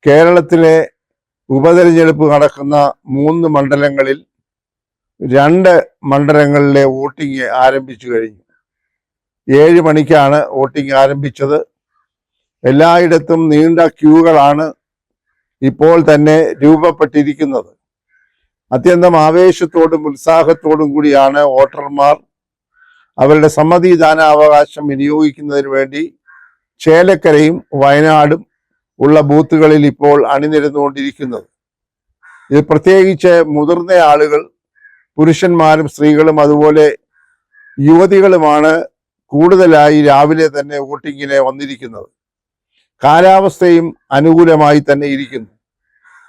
കേരളത്തിലെ ഉപതെരഞ്ഞെടുപ്പ് നടക്കുന്ന 3 മണ്ഡലങ്ങളിൽ 2 മണ്ഡലങ്ങളിലെ വോട്ടിംഗ് ആരംഭിച്ചു കഴിഞ്ഞു. 7 മണിക്കാണ് വോട്ടിംഗ് ആരംഭിച്ചത്. എല്ലായിടത്തും നീണ്ട ക്യൂകളാണ് ഇപ്പോൾ തന്നെ രൂപപ്പെട്ടിരിക്കുന്നത്. അത്യന്തം ആവേശത്തോടും ഉത്സാഹത്തോടും കൂടിയാണ് വോട്ടർമാർ അവരുടെ സമ്മതിദാനാവകാശം വിനിയോഗിക്കുന്നതിന് വേണ്ടി ചേലക്കരയും വയനാടും ഉള്ള ബൂത്തുകളിൽ ഇപ്പോൾ അണിനിരന്നുകൊണ്ടിരിക്കുന്നത്. ഇത് പ്രത്യേകിച്ച് മുതിർന്ന ആളുകൾ, പുരുഷന്മാരും സ്ത്രീകളും അതുപോലെ യുവതികളുമാണ് കൂടുതലായി രാവിലെ തന്നെ വോട്ടിങ്ങിന് വന്നിരിക്കുന്നത്. കാലാവസ്ഥയും അനുകൂലമായി തന്നെ ഇരിക്കുന്നു.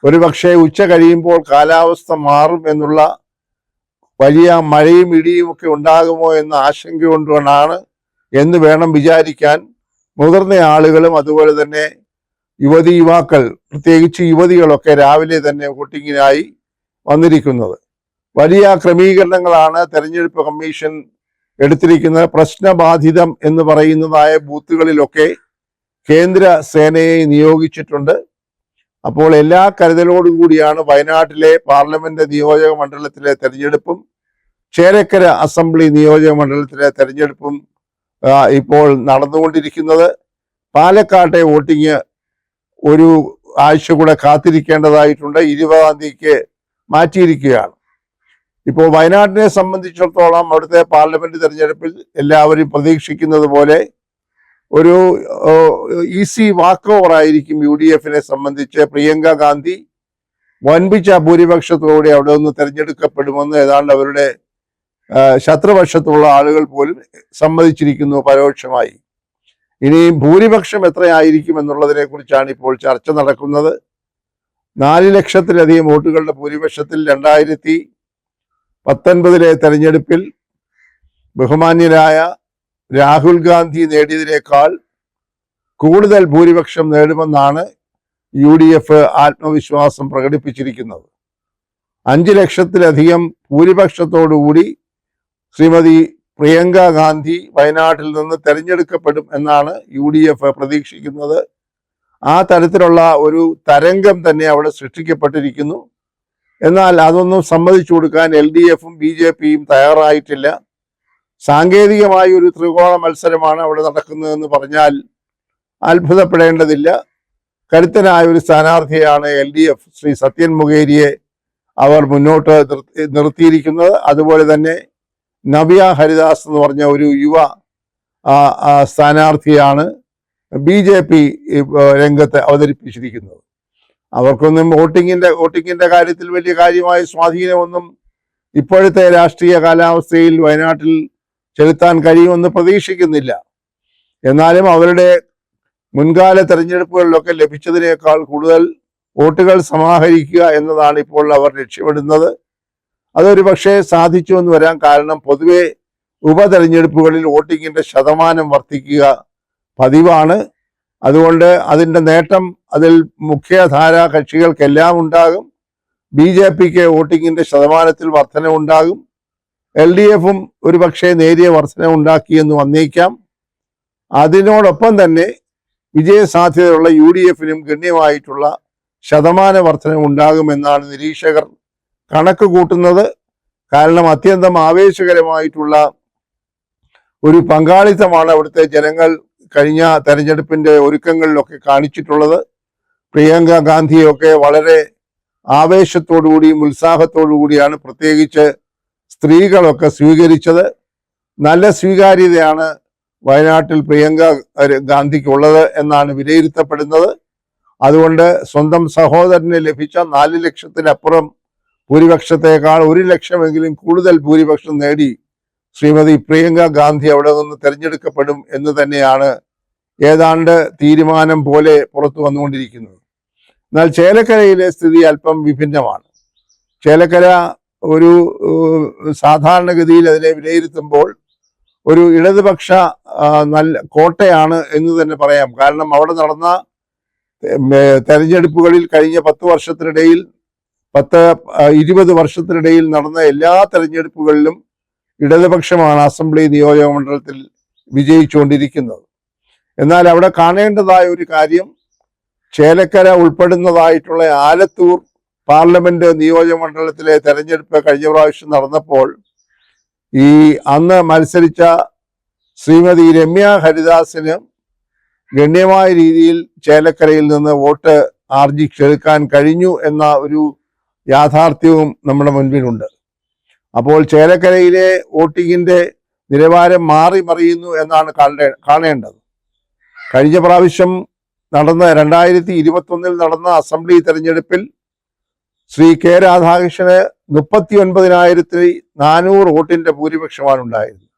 ഒരുപക്ഷെ ഉച്ച കഴിയുമ്പോൾ കാലാവസ്ഥ മാറും എന്നുള്ള വലിയ മഴയും ഇടിയും ഒക്കെ ഉണ്ടാകുമോ എന്ന ആശങ്ക കൊണ്ടാണ് എന്ന് വേണം വിചാരിക്കാൻ. മുതിർന്ന ആളുകളും അതുപോലെ തന്നെ യുവാക്കൾ, പ്രത്യേകിച്ച് യുവതികളൊക്കെ രാവിലെ തന്നെ വോട്ടിങ്ങിനായി വന്നിരിക്കുന്നത്. വലിയ ക്രമീകരണങ്ങളാണ് തെരഞ്ഞെടുപ്പ് കമ്മീഷൻ എടുത്തിരിക്കുന്നത്. പ്രശ്നബാധിതം എന്ന് പറയുന്നതായ ബൂത്തുകളിലൊക്കെ കേന്ദ്ര സേനയെ നിയോഗിച്ചിട്ടുണ്ട്. അപ്പോൾ എല്ലാ കരുതലോടും കൂടിയാണ് വയനാട്ടിലെ പാർലമെന്റ് നിയോജക മണ്ഡലത്തിലെ തെരഞ്ഞെടുപ്പും ചേലക്കര അസംബ്ലി നിയോജക മണ്ഡലത്തിലെ തെരഞ്ഞെടുപ്പും ഇപ്പോൾ നടന്നുകൊണ്ടിരിക്കുന്നത്. പാലക്കാട്ടെ വോട്ടിംഗ് ഒരു ആഴ്ച കൂടെ കാത്തിരിക്കേണ്ടതായിട്ടുണ്ട്. 20-ാം തീയതിക്ക് മാറ്റിയിരിക്കുകയാണ്. ഇപ്പോൾ വയനാട്ടിനെ സംബന്ധിച്ചിടത്തോളം അവിടുത്തെ പാർലമെന്റ് തെരഞ്ഞെടുപ്പിൽ എല്ലാവരും പ്രതീക്ഷിക്കുന്നത് പോലെ ഒരു ഈസി വാക്ക് ഓവർ ആയിരിക്കും UDF-നെ സംബന്ധിച്ച്. പ്രിയങ്ക ഗാന്ധി വൻപിച്ച ഭൂരിപക്ഷത്തോടെ അവിടെ നിന്ന് തെരഞ്ഞെടുക്കപ്പെടുമെന്ന് ഏതാണ്ട് അവരുടെ ശത്രുപക്ഷത്തുള്ള ആളുകൾ പോലും സമ്മതിച്ചിരിക്കുന്നു പരോക്ഷമായി. ഇനി ഭൂരിപക്ഷം എത്രയായിരിക്കും എന്നുള്ളതിനെ കുറിച്ചാണ് ഇപ്പോൾ ചർച്ച നടക്കുന്നത്. 4 ലക്ഷത്തിലധികം വോട്ടുകളുടെ ഭൂരിപക്ഷത്തിൽ 2019 തെരഞ്ഞെടുപ്പിൽ ബഹുമാന്യരായ രാഹുൽ ഗാന്ധി നേടിയതിനേക്കാൾ കൂടുതൽ ഭൂരിപക്ഷം നേടുമെന്നാണ് UDF ആത്മവിശ്വാസം പ്രകടിപ്പിച്ചിരിക്കുന്നത്. 5 ലക്ഷത്തിലധികം ഭൂരിപക്ഷത്തോടുകൂടി ശ്രീമതി പ്രിയങ്ക ഗാന്ധി വയനാട്ടിൽ നിന്ന് തെരഞ്ഞെടുക്കപ്പെടും എന്നാണ് UDF പ്രതീക്ഷിക്കുന്നത്. ആ തരത്തിലുള്ള ഒരു തരംഗം തന്നെ അവിടെ സൃഷ്ടിക്കപ്പെട്ടിരിക്കുന്നു. എന്നാൽ അതൊന്നും സമ്മതിച്ചു കൊടുക്കാൻ LDF-ഉം BJP-യും തയ്യാറായിട്ടില്ല. സാങ്കേതികമായ ഒരു ത്രികോണ മത്സരമാണ് അവിടെ നടക്കുന്നതെന്ന് പറഞ്ഞാൽ അത്ഭുതപ്പെടേണ്ടതില്ല. കരുത്തനായ ഒരു സ്ഥാനാർത്ഥിയാണ് LDF ശ്രീ സത്യൻ മുഖേരിയെ അവർ മുന്നോട്ട് നിർത്തിയിരിക്കുന്നത്. അതുപോലെ തന്നെ നവ്യ ഹരിദാസ് എന്ന് പറഞ്ഞ ഒരു യുവ സ്ഥാനാർത്ഥിയാണ് BJP രംഗത്ത് അവതരിപ്പിച്ചിരിക്കുന്നത്. അവർക്കൊന്നും വോട്ടിങ്ങിന്റെ കാര്യത്തിൽ വലിയ കാര്യമായ സ്വാധീനമൊന്നും ഇപ്പോഴത്തെ രാഷ്ട്രീയ കാലാവസ്ഥയിൽ വയനാട്ടിൽ ചെലുത്താൻ കഴിയുമെന്ന് പ്രതീക്ഷിക്കുന്നില്ല. എന്നാലും അവരുടെ മുൻകാല തെരഞ്ഞെടുപ്പുകളിലൊക്കെ ലഭിച്ചതിനേക്കാൾ കൂടുതൽ വോട്ടുകൾ സമാഹരിക്കുക എന്നതാണ് ഇപ്പോൾ അവർ ലക്ഷ്യമിടുന്നത്. അതൊരു പക്ഷേ സാധിച്ചു എന്ന് വരാൻ. കാരണം പൊതുവെ ഉപതെരഞ്ഞെടുപ്പുകളിൽ വോട്ടിങ്ങിന്റെ ശതമാനം വർദ്ധിക്കുക പതിവാണ്. അതുകൊണ്ട് അതിൻ്റെ നേട്ടം അതിൽ മുഖ്യധാര കക്ഷികൾക്കെല്ലാം ഉണ്ടാകും. BJP-ക്ക് വോട്ടിങ്ങിന്റെ ശതമാനത്തിൽ വർധനവുണ്ടാകും. LDF-ഉം ഒരു പക്ഷേ നേരിയ വർധന ഉണ്ടാക്കിയെന്ന് വന്നേക്കാം. അതിനോടൊപ്പം തന്നെ വിജയസാധ്യതയുള്ള UDF-നും ഗണ്യമായിട്ടുള്ള ശതമാന വർധന ഉണ്ടാകുമെന്നാണ് നിരീക്ഷകർ കണക്ക് കൂട്ടുന്നത്. കാരണം അത്യന്തം ആവേശകരമായിട്ടുള്ള ഒരു പങ്കാളിത്തമാണ് അവിടുത്തെ ജനങ്ങൾ കഴിഞ്ഞ തെരഞ്ഞെടുപ്പിന്റെ ഒരുക്കങ്ങളിലൊക്കെ കാണിച്ചിട്ടുള്ളത്. പ്രിയങ്ക ഗാന്ധിയൊക്കെ വളരെ ആവേശത്തോടുകൂടിയും ഉത്സാഹത്തോടു കൂടിയാണ് പ്രത്യേകിച്ച് സ്ത്രീകളൊക്കെ സ്വീകരിച്ചത്. നല്ല സ്വീകാര്യതയാണ് വയനാട്ടിൽ പ്രിയങ്ക ഗാന്ധിക്കുള്ളത് എന്നാണ് വിലയിരുത്തപ്പെടുന്നത്. അതുകൊണ്ട് സ്വന്തം സഹോദരന് ലഭിച്ച 4 ലക്ഷത്തിനപ്പുറം ഭൂരിപക്ഷത്തേക്കാൾ 1 ലക്ഷമെങ്കിലും കൂടുതൽ ഭൂരിപക്ഷം നേടി ശ്രീമതി പ്രിയങ്ക ഗാന്ധി അവിടെ നിന്ന് തെരഞ്ഞെടുക്കപ്പെടും എന്ന് തന്നെയാണ് ഏതാണ്ട് തീരുമാനം പോലെ പുറത്തു വന്നുകൊണ്ടിരിക്കുന്നത്. എന്നാൽ ചേലക്കരയിലെ സ്ഥിതി അല്പം വിഭിന്നമാണ്. ചേലക്കര ഒരു സാധാരണഗതിയിൽ അതിനെ വിലയിരുത്തുമ്പോൾ ഒരു ഇടതുപക്ഷ നല്ല കോട്ടയാണ് എന്ന് തന്നെ പറയാം. കാരണം അവിടെ നടന്ന തെരഞ്ഞെടുപ്പുകളിൽ കഴിഞ്ഞ 10 വർഷത്തിനിടയിൽ 20 വർഷത്തിനിടയിൽ നടന്ന എല്ലാ തെരഞ്ഞെടുപ്പുകളിലും ഇടതുപക്ഷമാണ് അസംബ്ലി നിയോജക മണ്ഡലത്തിൽ വിജയിച്ചുകൊണ്ടിരിക്കുന്നത്. എന്നാൽ അവിടെ കാണേണ്ടതായ ഒരു കാര്യം, ചേലക്കര ഉൾപ്പെടുന്നതായിട്ടുള്ള ആലത്തൂർ പാർലമെന്റ് നിയോജകമണ്ഡലത്തിലെ തെരഞ്ഞെടുപ്പ് കഴിഞ്ഞ പ്രാവശ്യം നടന്നപ്പോൾ ഈ അന്ന് മത്സരിച്ച ശ്രീമതി രമ്യ ഹരിദാസിന് ഗണ്യമായ രീതിയിൽ ചേലക്കരയിൽ നിന്ന് വോട്ട് ആർജിച്ചെടുക്കാൻ കഴിഞ്ഞു എന്ന ഒരു യാഥാർത്ഥ്യവും നമ്മുടെ മുൻപിലുണ്ട്. അപ്പോൾ ചേലക്കരയിലെ വോട്ടിങ്ങിന്റെ നിലവാരം മാറി മറിയുന്നു എന്നാണ് കാണേണ്ടത്. കഴിഞ്ഞ പ്രാവശ്യം നടന്ന 2021 നടന്ന അസംബ്ലി തെരഞ്ഞെടുപ്പിൽ ശ്രീ കെ രാധാകൃഷ്ണന് 39,400 വോട്ടിന്റെ ഭൂരിപക്ഷമാണ് ഉണ്ടായിരുന്നത്.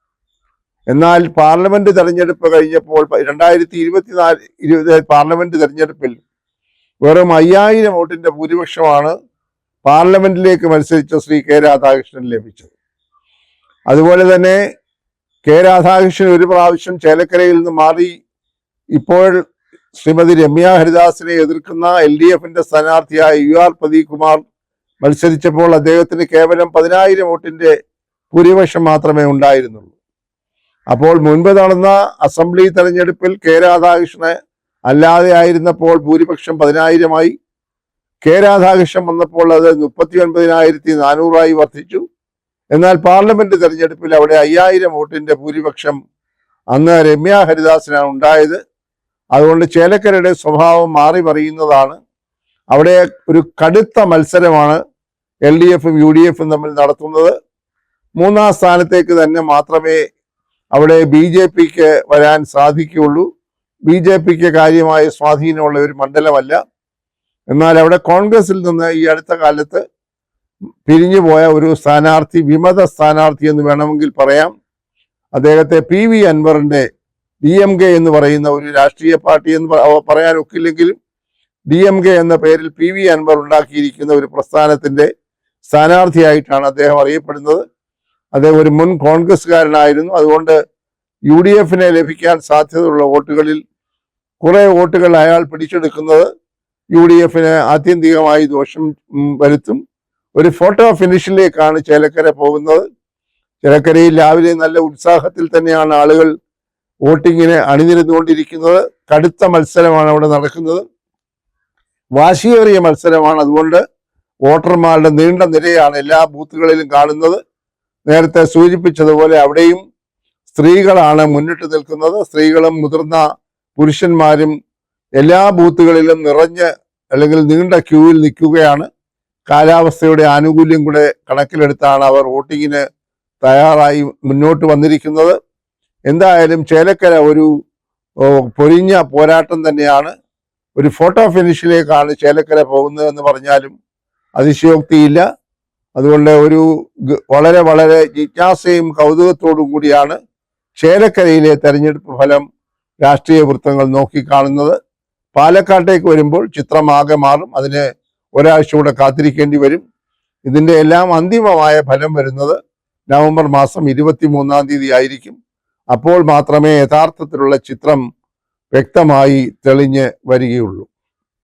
എന്നാൽ പാർലമെന്റ് തെരഞ്ഞെടുപ്പ് കഴിഞ്ഞപ്പോൾ 2024 പാർലമെന്റ് തെരഞ്ഞെടുപ്പിൽ വെറും 5000 വോട്ടിന്റെ ഭൂരിപക്ഷമാണ് പാർലമെന്റിലേക്ക് മത്സരിച്ച ശ്രീ കെ രാധാകൃഷ്ണൻ ലഭിച്ചത്. അതുപോലെ തന്നെ കെ രാധാകൃഷ്ണൻ ഒരു പ്രാവശ്യം ചേലക്കരയിൽ നിന്ന് മാറി ഇപ്പോൾ ശ്രീമതി രമ്യ ഹരിദാസിനെ എതിർക്കുന്ന LDFന്റെ സ്ഥാനാർത്ഥിയായ UR പ്രദീപ് കുമാർ മത്സരിച്ചപ്പോൾ അദ്ദേഹത്തിന് കേവലം 10,000 വോട്ടിന്റെ ഭൂരിപക്ഷം മാത്രമേ ഉണ്ടായിരുന്നുള്ളൂ. അപ്പോൾ മുൻപ് നടന്ന അസംബ്ലി തെരഞ്ഞെടുപ്പിൽ കെ രാധാകൃഷ്ണന് അല്ലാതെ ആയിരുന്നപ്പോൾ ഭൂരിപക്ഷം 10,000 കെ രാധാകൃഷ്ണൻ വന്നപ്പോൾ അത് 39,400 വർദ്ധിച്ചു. എന്നാൽ പാർലമെന്റ് തെരഞ്ഞെടുപ്പിൽ അവിടെ 5000 വോട്ടിന്റെ ഭൂരിപക്ഷം അന്ന് രമ്യ ഹരിദാസിനാണ് ഉണ്ടായത്. അതുകൊണ്ട് ചേലക്കരയുടെ സ്വഭാവം മാറി മറിയുന്നതാണ്. അവിടെ ഒരു കടുത്ത മത്സരമാണ് LDFും UDFും തമ്മിൽ നടത്തുന്നത്. 3ാം സ്ഥാനത്തേക്ക് തന്നെ മാത്രമേ അവിടെ BJPക്ക് വരാൻ സാധിക്കുകയുള്ളൂ. BJPക്ക് കാര്യമായ സ്വാധീനമുള്ള ഒരു മണ്ഡലമല്ല. എന്നാൽ അവിടെ കോൺഗ്രസിൽ നിന്ന് ഈ അടുത്ത കാലത്ത് പിരിഞ്ഞുപോയ ഒരു സ്ഥാനാർത്ഥി, വിമത സ്ഥാനാർത്ഥി എന്ന് വേണമെങ്കിൽ പറയാം, അദ്ദേഹത്തെ PV അൻവറിന്റെ DMK എന്ന് പറയുന്ന ഒരു രാഷ്ട്രീയ പാർട്ടി എന്ന് പറയാൻ ഒക്കില്ലെങ്കിലും DMK എന്ന പേരിൽ PV അൻവർ ഉണ്ടാക്കിയിരിക്കുന്ന ഒരു പ്രസ്ഥാനത്തിന്റെ സ്ഥാനാർത്ഥിയായിട്ടാണ് അദ്ദേഹം അറിയപ്പെടുന്നത്. അദ്ദേഹം ഒരു മുൻ കോൺഗ്രസ്സുകാരനായിരുന്നു. അതുകൊണ്ട് UDFിനെ ലഭിക്കാൻ സാധ്യതയുള്ള വോട്ടുകളിൽ കുറെ വോട്ടുകൾ അയാൾ പിടിച്ചെടുക്കുന്നത് UDFിന് ആത്യന്തികമായി ദോഷം വരുത്തും. ഒരു ഫോട്ടോ ഫിനിഷിലേക്കാണ് ചേലക്കര പോകുന്നത്. ചേലക്കരയിൽ രാവിലെ നല്ല ഉത്സാഹത്തിൽ തന്നെയാണ് ആളുകൾ വോട്ടിങ്ങിന് അണിനിരന്നുകൊണ്ടിരിക്കുന്നത്. കടുത്ത മത്സരമാണ് അവിടെ നടക്കുന്നത്, വാശിയേറിയ മത്സരമാണ്. അതുകൊണ്ട് വോട്ടർമാരുടെ നീണ്ട നിരയാണ് എല്ലാ ബൂത്തുകളിലും കാണുന്നത്. നേരത്തെ സൂചിപ്പിച്ചതുപോലെ അവിടെയും സ്ത്രീകളാണ് മുന്നിട്ട് നിൽക്കുന്നത്. സ്ത്രീകളും മുതിർന്ന പുരുഷന്മാരും എല്ലാ ബൂത്തുകളിലും നിറഞ്ഞ് അല്ലെങ്കിൽ നീണ്ട ക്യൂവിൽ നിൽക്കുകയാണ്. കാലാവസ്ഥയുടെ ആനുകൂല്യം കൂടെ കണക്കിലെടുത്താണ് അവർ വോട്ടിങ്ങിന് തയ്യാറായി മുന്നോട്ട് വന്നിരിക്കുന്നത്. എന്തായാലും ചേലക്കര ഒരു പൊരിഞ്ഞ പോരാട്ടം തന്നെയാണ്. ഒരു ഫോട്ടോ ഫിനിഷിലേക്കാണ് ചേലക്കര പോകുന്നതെന്ന് പറഞ്ഞാലും അതിശയോക്തിയില്ല. അതുകൊണ്ട് ഒരു വളരെ വളരെ ജിജ്ഞാസയും കൗതുകത്തോടും കൂടിയാണ് ചേലക്കരയിലെ തെരഞ്ഞെടുപ്പ് ഫലം രാഷ്ട്രീയ വൃത്തങ്ങൾ നോക്കിക്കാണുന്നത്. പാലക്കാട്ടേക്ക് വരുമ്പോൾ ചിത്രമാകെ മാറും. അതിന് ഒരാഴ്ച കൂടെ കാത്തിരിക്കേണ്ടി വരും. ഇതിൻ്റെ എല്ലാം അന്തിമമായ ഫലം വരുന്നത് നവംബർ മാസം 23-ാം തീയതി ആയിരിക്കും. അപ്പോൾ മാത്രമേ യഥാർത്ഥത്തിലുള്ള ചിത്രം വ്യക്തമായി തെളിഞ്ഞ് വരികയുള്ളൂ.